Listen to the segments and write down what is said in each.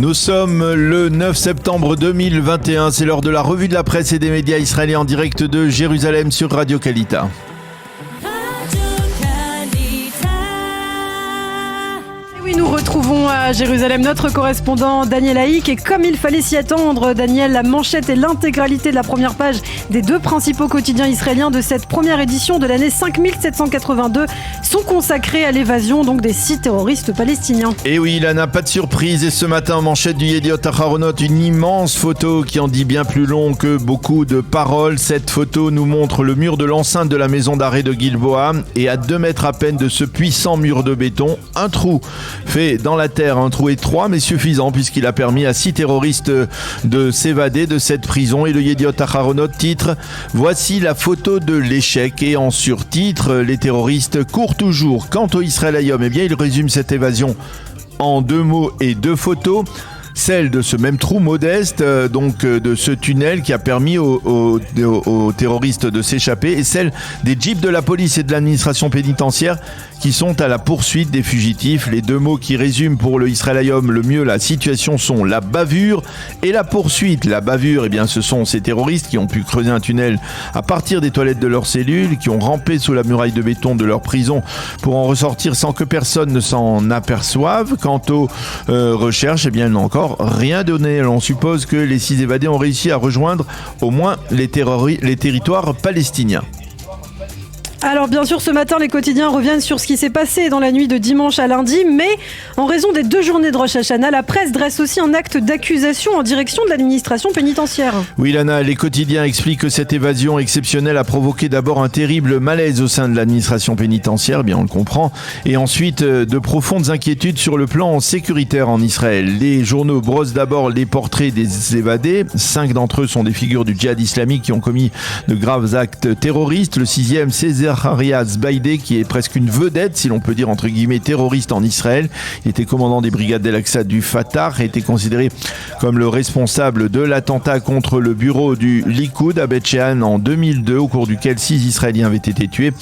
Nous sommes le 9 septembre 2021, c'est l'heure de la revue de la presse et des médias israéliens en direct de Jérusalem sur Radio Kalita. Oui, nous retrouvons à Jérusalem notre correspondant Daniel Haïk et comme il fallait s'y attendre, Daniel, la manchette et l'intégralité de la première page des deux principaux quotidiens israéliens de cette première édition de l'année 5782 sont consacrés à l'évasion donc des 6 terroristes palestiniens. Et oui, là n'a pas de surprise et ce matin en manchette du Yediot Aharonot, une immense photo qui en dit bien plus long que beaucoup de paroles. Cette photo nous montre le mur de l'enceinte de la maison d'arrêt de Gilboa et à 2 mètres à peine de ce puissant mur de béton, un trou fait dans la terre, un trou étroit mais suffisant puisqu'il a permis à 6 terroristes de s'évader de cette prison. Et le Yediot Aharonot titre « Voici la photo de l'échec » et en surtitre « Les terroristes courent toujours ». Quant au Israël Hayom, eh bien il résume cette évasion en 2 mots et 2 photos. Celle de ce même trou modeste, donc de ce tunnel qui a permis aux terroristes de s'échapper, et celle des jeeps de la police et de l'administration pénitentiaire qui sont à la poursuite des fugitifs. Les 2 mots qui résument pour le Israël Hayom le mieux la situation sont la bavure et la poursuite. La bavure, eh bien, ce sont ces terroristes qui ont pu creuser un tunnel à partir des toilettes de leurs cellules, qui ont rampé sous la muraille de béton de leur prison pour en ressortir sans que personne ne s'en aperçoive. Quant aux recherches, eh bien, elles n'ont encore rien donné. On suppose que les 6 évadés ont réussi à rejoindre au moins les territoires palestiniens. Alors bien sûr, ce matin, les quotidiens reviennent sur ce qui s'est passé dans la nuit de dimanche à lundi, mais en raison des 2 journées de Rosh Hashanah, la presse dresse aussi un acte d'accusation en direction de l'administration pénitentiaire. Oui, Lana, les quotidiens expliquent que cette évasion exceptionnelle a provoqué d'abord un terrible malaise au sein de l'administration pénitentiaire, bien on le comprend, et ensuite de profondes inquiétudes sur le plan sécuritaire en Israël. Les journaux brossent d'abord les portraits des évadés. 5 d'entre eux sont des figures du djihad islamique qui ont commis de graves actes terroristes. Le 6e, c'est Zahariah Zbaïdeh, qui est presque une vedette, si l'on peut dire entre guillemets, terroriste en Israël. Il était commandant des brigades d'Al-Aqsa du Fatah et était considéré comme le responsable de l'attentat contre le bureau du Likoud à Beth Shean en 2002, au cours duquel 6 Israéliens avaient été tués.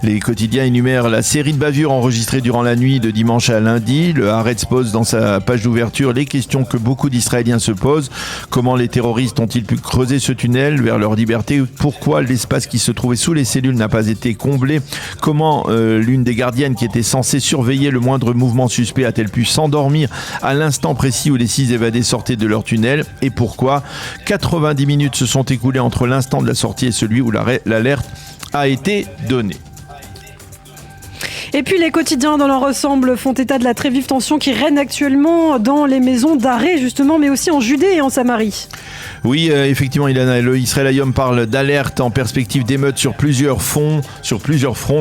Les quotidiens énumèrent la série de bavures enregistrées durant la nuit de dimanche à lundi. Le Haaretz pose dans sa page d'ouverture les questions que beaucoup d'Israéliens se posent. Comment les terroristes ont-ils pu creuser ce tunnel vers leur liberté? Pourquoi l'espace qui se trouvait sous les cellules n'a pas été comblé? Comment l'une des gardiennes qui était censée surveiller le moindre mouvement suspect a-t-elle pu s'endormir à l'instant précis où les 6 évadés sortaient de leur tunnel? Et pourquoi 90 minutes se sont écoulées entre l'instant de la sortie et celui où l'alerte a été donnée? Et puis les quotidiens dans leur ensemble font état de la très vive tension qui règne actuellement dans les maisons d'arrêt justement, mais aussi en Judée et en Samarie. Oui, effectivement, Ilana, le Israël Hayom parle d'alerte en perspective d'émeutes sur plusieurs fronts.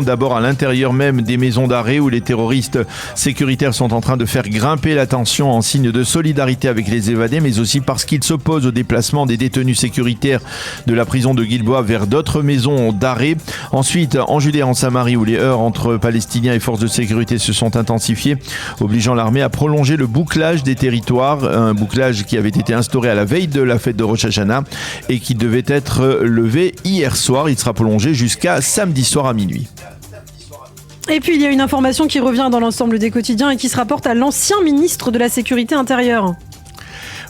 D'abord à l'intérieur même des maisons d'arrêt où les terroristes sécuritaires sont en train de faire grimper la tension en signe de solidarité avec les évadés, mais aussi parce qu'ils s'opposent au déplacement des détenus sécuritaires de la prison de Gilboa vers d'autres maisons d'arrêt. Ensuite, en Judée et en Samarie, où les heurts entre Palestiniens et forces de sécurité se sont intensifiés, obligeant l'armée à prolonger le bouclage des territoires, un bouclage qui avait été instauré à la veille de la fête de Rosh Hashanah et qui devait être levé hier soir. Il sera prolongé jusqu'à samedi soir à minuit. Et puis il y a une information qui revient dans l'ensemble des quotidiens et qui se rapporte à l'ancien ministre de la Sécurité intérieure.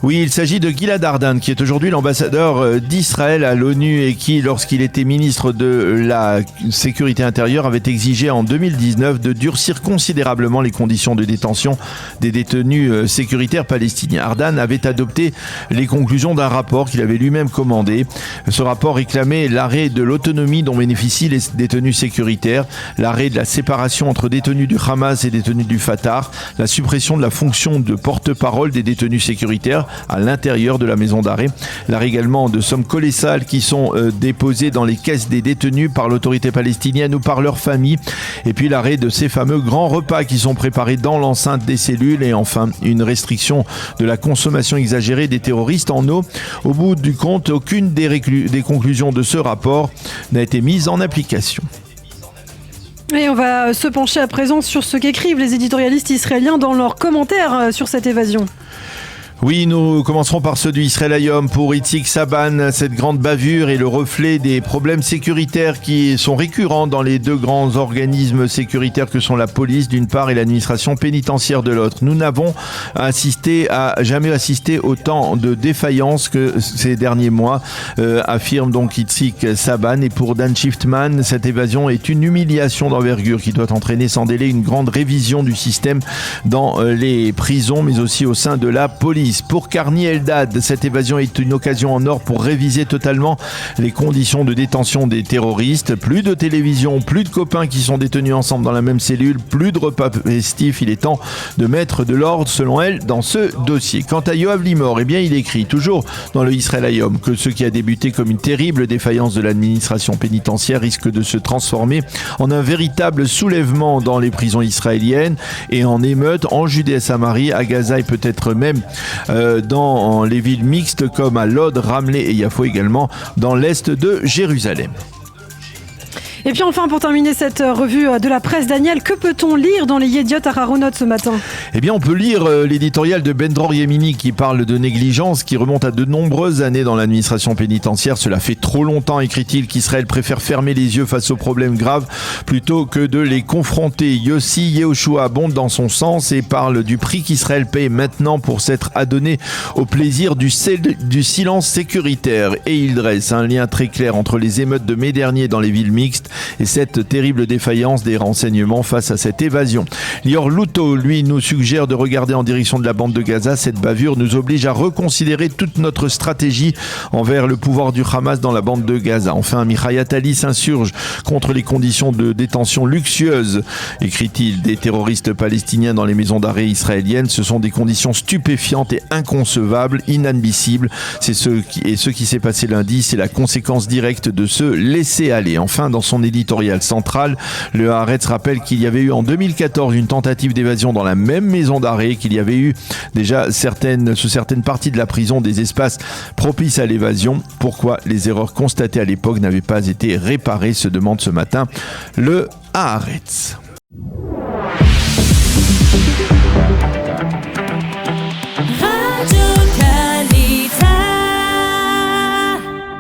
Oui, il s'agit de Gilad Ardan, qui est aujourd'hui l'ambassadeur d'Israël à l'ONU et qui, lorsqu'il était ministre de la Sécurité intérieure, avait exigé en 2019 de durcir considérablement les conditions de détention des détenus sécuritaires palestiniens. Ardan avait adopté les conclusions d'un rapport qu'il avait lui-même commandé. Ce rapport réclamait l'arrêt de l'autonomie dont bénéficient les détenus sécuritaires, l'arrêt de la séparation entre détenus du Hamas et détenus du Fatah, la suppression de la fonction de porte-parole des détenus sécuritaires à l'intérieur de la maison d'arrêt. L'arrêt également de sommes colossales qui sont déposées dans les caisses des détenus par l'autorité palestinienne ou par leur famille. Et puis l'arrêt de ces fameux grands repas qui sont préparés dans l'enceinte des cellules. Et enfin, une restriction de la consommation exagérée des terroristes en eau. Au bout du compte, aucune des conclusions de ce rapport n'a été mise en application. Et on va se pencher à présent sur ce qu'écrivent les éditorialistes israéliens dans leurs commentaires sur cette évasion. Oui, nous commencerons par ceux du Israël Hayom pour Itzik Saban. Cette grande bavure est le reflet des problèmes sécuritaires qui sont récurrents dans les deux grands organismes sécuritaires que sont la police d'une part et l'administration pénitentiaire de l'autre. Nous n'avons jamais assisté autant de défaillances que ces derniers mois, affirme donc Itzik Saban. Et pour Dan Shiftman, cette évasion est une humiliation d'envergure qui doit entraîner sans délai une grande révision du système dans les prisons, mais aussi au sein de la police. Pour Karni Eldad, cette évasion est une occasion en or pour réviser totalement les conditions de détention des terroristes. Plus de télévision, plus de copains qui sont détenus ensemble dans la même cellule, plus de repas festifs. Il est temps de mettre de l'ordre, selon elle, dans ce dossier. Quant à Yoav Limor, eh bien, il écrit toujours dans le Israël Hayom que ce qui a débuté comme une terrible défaillance de l'administration pénitentiaire risque de se transformer en un véritable soulèvement dans les prisons israéliennes et en émeute en Judée et Samarie, à Gaza et peut-être même dans les villes mixtes comme à Lod, Ramleh et Yafo, également dans l'est de Jérusalem. Et puis enfin, pour terminer cette revue de la presse, Daniel, que peut-on lire dans les Yediot Aharonot ce matin ? Eh bien, on peut lire l'éditorial de Ben-Dror Yemini qui parle de négligence qui remonte à de nombreuses années dans l'administration pénitentiaire. Cela fait trop longtemps, écrit-il, qu'Israël préfère fermer les yeux face aux problèmes graves plutôt que de les confronter. Yossi Yehoshua abonde dans son sens et parle du prix qu'Israël paye maintenant pour s'être adonné au plaisir du silence sécuritaire. Et il dresse un lien très clair entre les émeutes de mai dernier dans les villes mixtes et cette terrible défaillance des renseignements face à cette évasion. Lior Luto, lui, nous suggère de regarder en direction de la bande de Gaza. Cette bavure nous oblige à reconsidérer toute notre stratégie envers le pouvoir du Hamas dans la bande de Gaza. Enfin, Michayat Ali s'insurge contre les conditions de détention luxueuses, écrit-il, des terroristes palestiniens dans les maisons d'arrêt israéliennes. Ce sont des conditions stupéfiantes et inconcevables, inadmissibles. Ce qui s'est passé lundi, c'est la conséquence directe de ce laisser-aller. Enfin, dans son éditorial central, le Haaretz rappelle qu'il y avait eu en 2014 une tentative d'évasion dans la même maison d'arrêt, qu'il y avait eu déjà sous certaines parties de la prison des espaces propices à l'évasion. Pourquoi les erreurs constatées à l'époque n'avaient pas été réparées, se demande ce matin le Haaretz.